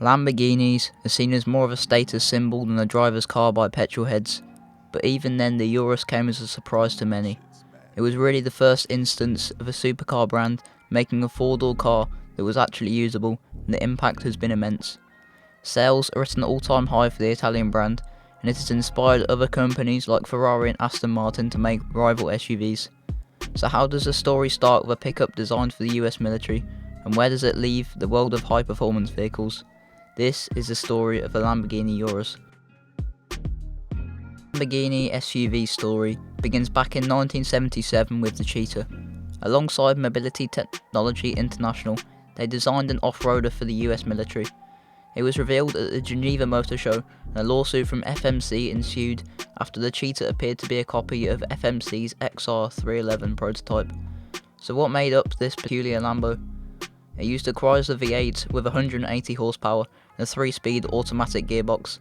Lamborghinis are seen as more of a status symbol than a driver's car by petrol heads, but even then the Urus came as a surprise to many. It was really the first instance of a supercar brand making a four-door car that was actually usable, and the impact has been immense. Sales are at an all-time high for the Italian brand, and it has inspired other companies like Ferrari and Aston Martin to make rival SUVs. So how does the story start with a pickup designed for the US military, and where does it leave the world of high-performance vehicles? This is the story of the Lamborghini Urus. The Lamborghini SUV story begins back in 1977 with the Cheetah. Alongside Mobility Technology International, they designed an off-roader for the US military. It was revealed at the Geneva Motor Show, and a lawsuit from FMC ensued after the Cheetah appeared to be a copy of FMC's XR311 prototype. So what made up this peculiar Lambo? It used a Chrysler V8 with 180 horsepower and a 3-speed automatic gearbox.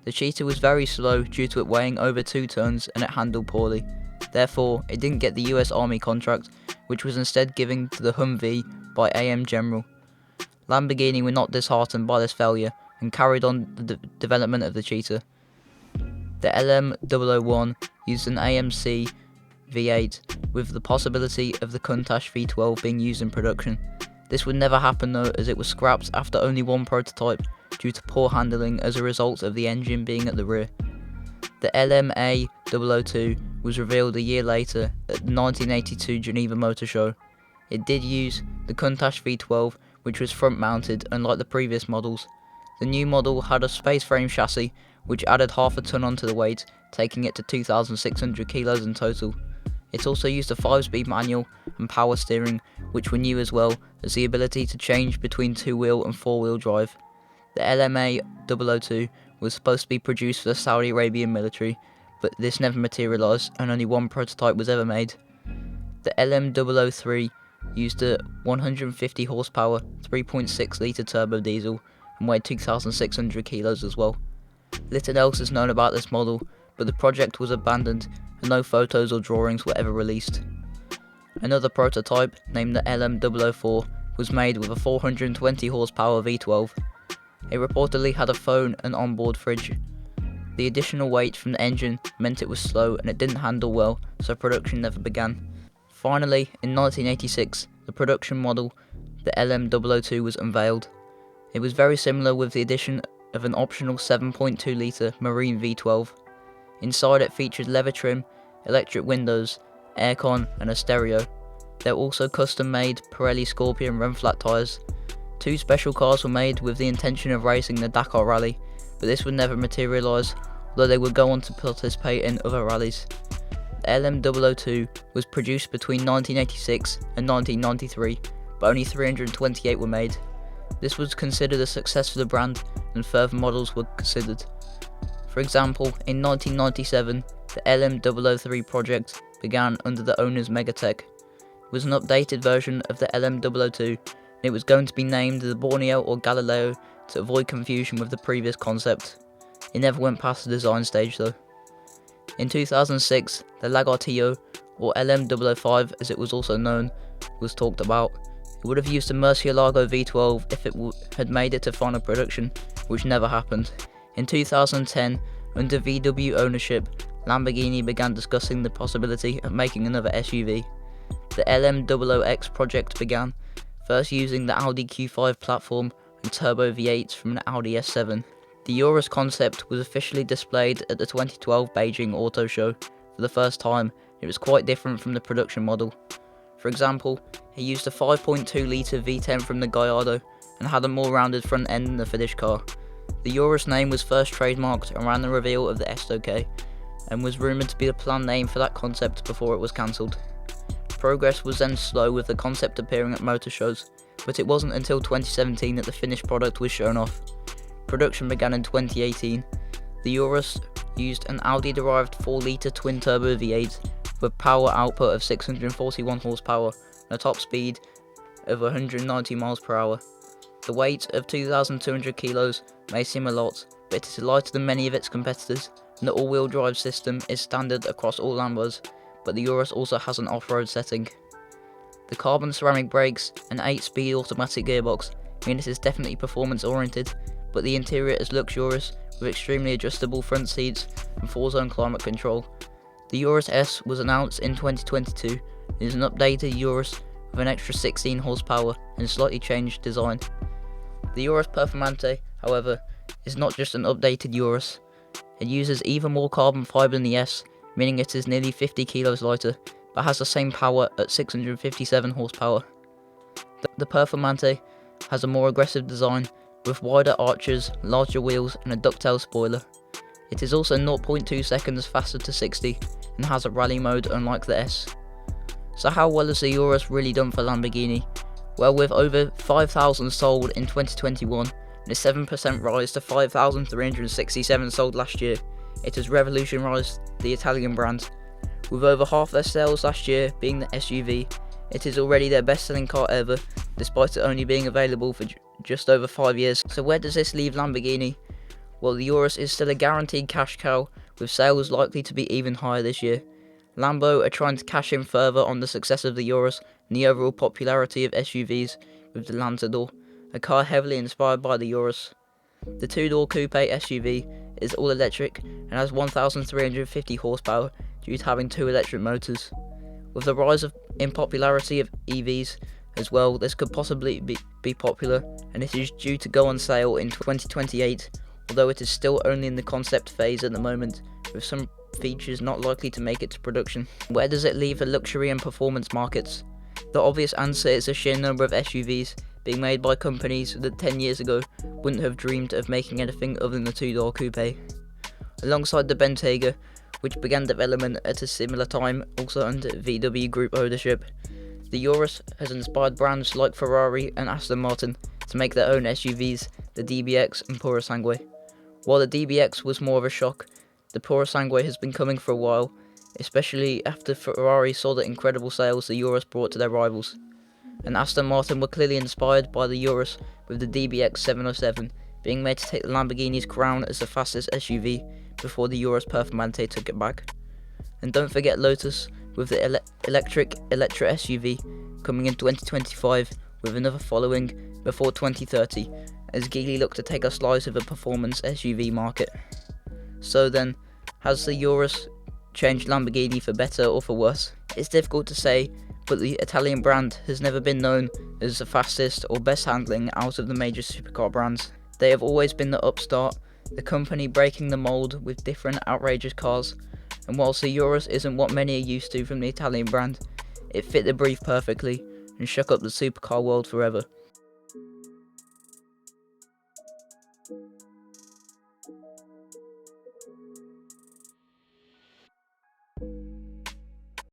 The Cheetah was very slow due to it weighing over 2 tons and it handled poorly. Therefore, it didn't get the US Army contract, which was instead given to the Humvee by AM General. Lamborghini were not disheartened by this failure and carried on the development of the Cheetah. The LM001 used an AMC V8 with the possibility of the Countach V12 being used in production. This would never happen though, as it was scrapped after only one prototype due to poor handling as a result of the engine being at the rear. The LMA002 was revealed a year later at the 1982 Geneva Motor Show. It did use the Countach V12, which was front-mounted unlike the previous models. The new model had a space frame chassis which added half a ton onto the weight, taking it to 2,600 kilos in total. It also used a 5-speed manual and power steering, which were new as well as the ability to change between 2-wheel and 4-wheel drive. The LMA002 was supposed to be produced for the Saudi Arabian military, but this never materialised and only one prototype was ever made. The LM003 used a 150 horsepower 3.6 litre turbo diesel and weighed 2,600 kilos as well. Little else is known about this model, but the project was abandoned and no photos or drawings were ever released. Another prototype, named the LM004, was made with a 420 horsepower V12. It reportedly had a phone and onboard fridge. The additional weight from the engine meant it was slow and it didn't handle well, so production never began. Finally, in 1986, the production model, the LM002, was unveiled. It was very similar with the addition of an optional 7.2 litre Marine V12. Inside it featured leather trim, electric windows, aircon and a stereo. There were also custom-made Pirelli Scorpion run-flat tyres. 2 special cars were made with the intention of racing the Dakar Rally, but this would never materialise, although they would go on to participate in other rallies. The LM002 was produced between 1986 and 1993, but only 328 were made. This was considered a success for the brand, and further models were considered. For example, in 1997, the LM003 project began under the owner's Megatech. It was an updated version of the LM002, and it was going to be named the Borneo or Galileo to avoid confusion with the previous concept. It never went past the design stage though. In 2006, the Lagartillo, or LM005 as it was also known, was talked about. It would have used a Murcielago V12 if it had made it to final production, which never happened. In 2010, under VW ownership, Lamborghini began discussing the possibility of making another SUV. The LM00X project began, first using the Audi Q5 platform and turbo V8s from an Audi S7. The Urus concept was officially displayed at the 2012 Beijing Auto Show for the first time. It was quite different from the production model. For example, it used a 5.2 litre V10 from the Gallardo and had a more rounded front end than the finished car. The Urus name was first trademarked around the reveal of the SOK and was rumoured to be the planned name for that concept before it was cancelled. Progress was then slow with the concept appearing at motor shows, but it wasn't until 2017 that the finished product was shown off. Production began in 2018. The Urus used an Audi-derived 4-litre twin-turbo V8 with power output of 641 horsepower and a top speed of 190 miles per hour. The weight of 2,200 kilos may seem a lot, but it is lighter than many of its competitors, and the all-wheel drive system is standard across all Lambos, but the Urus also has an off-road setting. The carbon ceramic brakes and 8-speed automatic gearbox meaning it is definitely performance oriented, but the interior is luxurious with extremely adjustable front seats and 4-zone climate control. The Urus S was announced in 2022 and is an updated Urus with an extra 16 horsepower and slightly changed design. The Urus Performante, however, is not just an updated Urus. It uses even more carbon fibre than the S, meaning it is nearly 50 kilos lighter, but has the same power at 657 horsepower. The Performante has a more aggressive design, with wider arches, larger wheels and a ducktail spoiler. It is also 0.2 seconds faster to 60 and has a rally mode unlike the S. So how well has the Urus really done for Lamborghini? Well, with over 5,000 sold in 2021 and a 7% rise to 5,367 sold last year, it has revolutionised the Italian brand. With over half their sales last year being the SUV, it is already their best-selling car ever, despite it only being available for just over 5 years. So where does this leave Lamborghini? Well, the Urus is still a guaranteed cash cow, with sales likely to be even higher this year. Lambo are trying to cash in further on the success of the Urus and the overall popularity of SUVs with the Lanzador, a car heavily inspired by the Urus. The two-door coupe SUV is all electric and has 1,350 horsepower due to having 2 electric motors. With the rise in popularity of EVs as well, this could possibly be popular, and it is due to go on sale in 2028, although it is still only in the concept phase at the moment, with some features not likely to make it to production. Where does it leave the luxury and performance markets? The obvious answer is the sheer number of SUVs being made by companies that 10 years ago wouldn't have dreamed of making anything other than the two-door coupe. Alongside the Bentayga, which began development at a similar time, also under VW Group ownership, the Urus has inspired brands like Ferrari and Aston Martin to make their own SUVs, the DBX and Purosangue. While the DBX was more of a shock, the Purosangue has been coming for a while, especially after Ferrari saw the incredible sales the Urus brought to their rivals. And Aston Martin were clearly inspired by the Urus, with the DBX 707 being made to take the Lamborghini's crown as the fastest SUV before the Urus Performante took it back. And don't forget Lotus, with the electric Electra SUV coming in 2025 with another following before 2030, as Geely look to take a slice of the performance SUV market. So then, has the Urus changed Lamborghini for better or for worse? It's difficult to say, but the Italian brand has never been known as the fastest or best handling out of the major supercar brands. They have always been the upstart, the company breaking the mould with different outrageous cars, and whilst the Urus isn't what many are used to from the Italian brand, it fit the brief perfectly and shook up the supercar world forever.